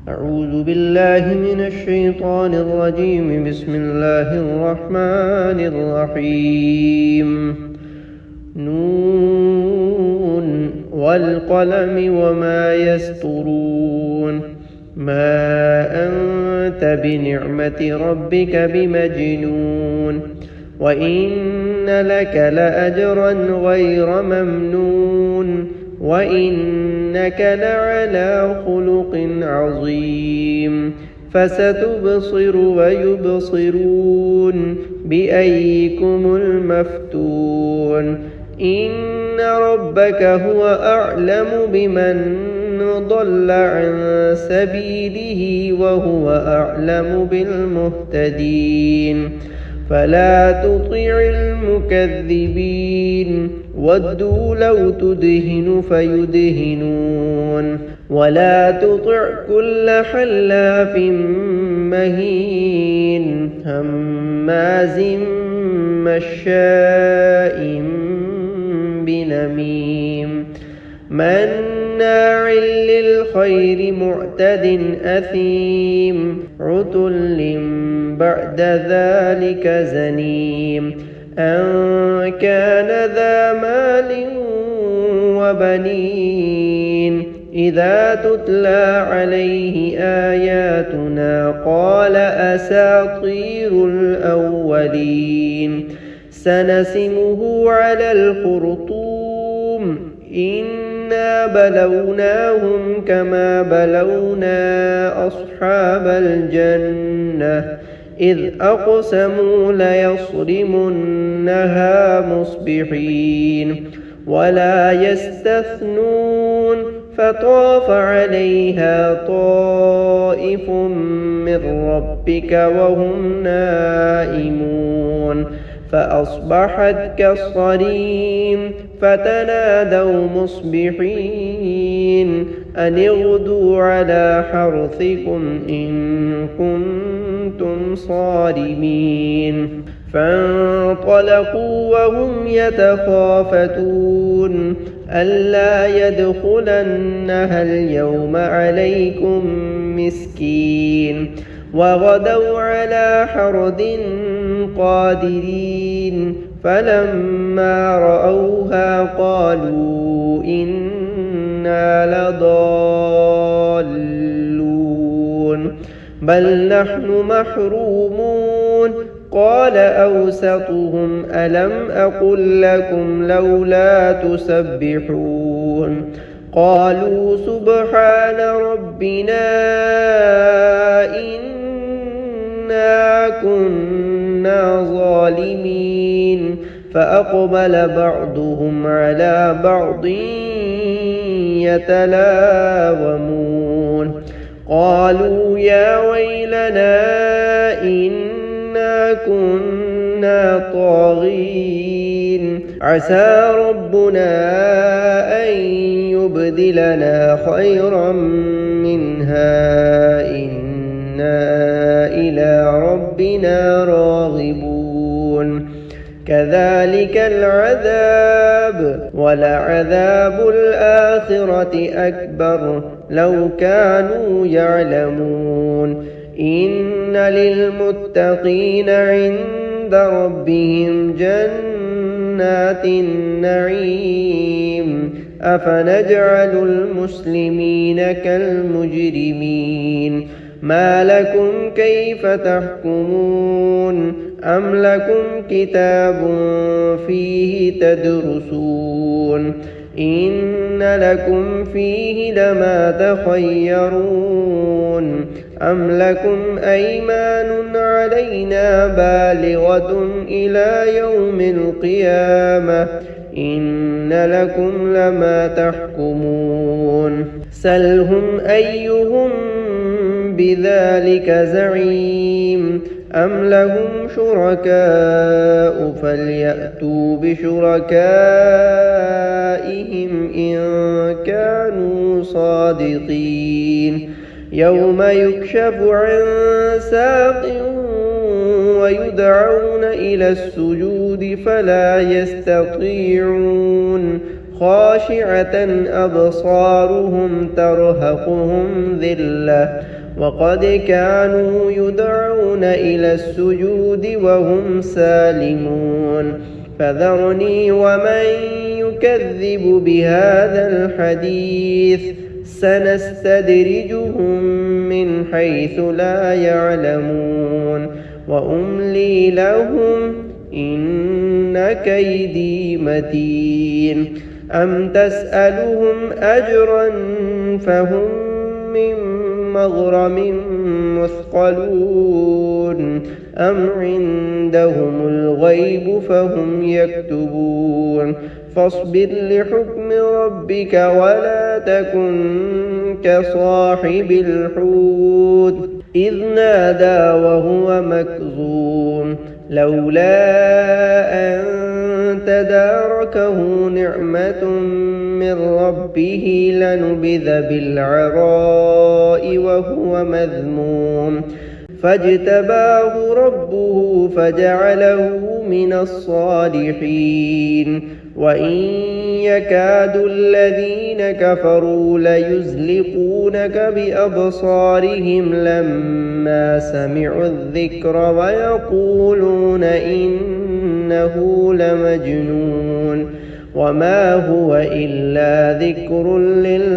أعوذ بالله من الشيطان الرجيم. بسم الله الرحمن الرحيم. نون والقلم وما يسطرون. ما أنت بنعمة ربك بمجنون. وإن لك لأجرا غير ممنون. وإنك لعلى خلق عظيم. فستبصر ويبصرون بأيكم المفتون. إن ربك هو أعلم بمن ضل عن سبيله وهو أعلم بالمهتدين. فلا تطع المكذبين. ودوا لو تدهن فيدهنون. ولا تطع كل حلاف مهين هماز مشاء بنميم مناع للخير معتد أثيم عتل بعد ذلك زنيم أن كان ذا مال وبنين إذا تتلى عليه آياتنا قال أساطير الأولين. سنسمه على الخرطوم. إنا بلوناهم كما بلونا أصحاب الجنة إذ أقسموا ليصرمنها مصبحين ولا يستثنون. فطاف عليها طائف من ربك وهم نائمون فأصبحت كالصريم. فتنادوا مصبحين أن اغدوا على حرثكم إن كنتم صارمين. فانطلقوا وهم يتخافتون ألا يدخلنها اليوم عليكم مسكين. وغدوا على حرد قادرين فلما رأوها قالوا إنا لضالون بل نحن محرومون. قال أوسطهم ألم أقل لكم لولا تسبحون. قالوا سبحان ربنا إنا كنا ظالمين. فأقبل بعضهم على بعض يتلاومون قالوا يا ويلنا إنا كنا طاغين عسى ربنا أن يبدلنا خيرا منها إنا إلى ربنا راغبون. كذلك العذاب ولعذاب الآخرة أكبر لو كانوا يعلمون. إن للمتقين عند ربهم جنات النعيم. أفنجعل المسلمين كالمجرمين ما لكم كيف تحكمون أم لكم كتاب فيه تدرسون إن لكم فيه لما تخيرون أم لكم أيمان علينا بالغة إلى يوم القيامة إن لكم لما تحكمون. سلهم أيهم بذلك زعيم أم لهم شركاء فليأتوا بشركائهم إن كانوا صادقين. يوم يكشف عن ساق ويدعون إلى السجود فلا يستطيعون خاشعة أبصارهم ترهقهم ذلة وقد كانوا يدعون إلى السجود وهم سالمون فذرني ومن يكذب بهذا الحديث سنستدرجهم من حيث لا يعلمون وأملي لهم إن كيدي متين أم تسألهم أجرا فهم من مغرم مثقلون أم عندهم الغيب فهم يكتبون فاصبر لحكم ربك ولا تكن كصاحب الحوت إذ نادى وهو مكظوم لولا أن تداركه نعمة من ربه لنبذ بالعراء وهو مذموم فاجتباه ربه فجعله من الصالحين وإن يكاد الذين كفروا ليزلقونك بأبصارهم لما سمعوا الذكر ويقولون إنه لمجنون وما هو إلا ذكر للعالمين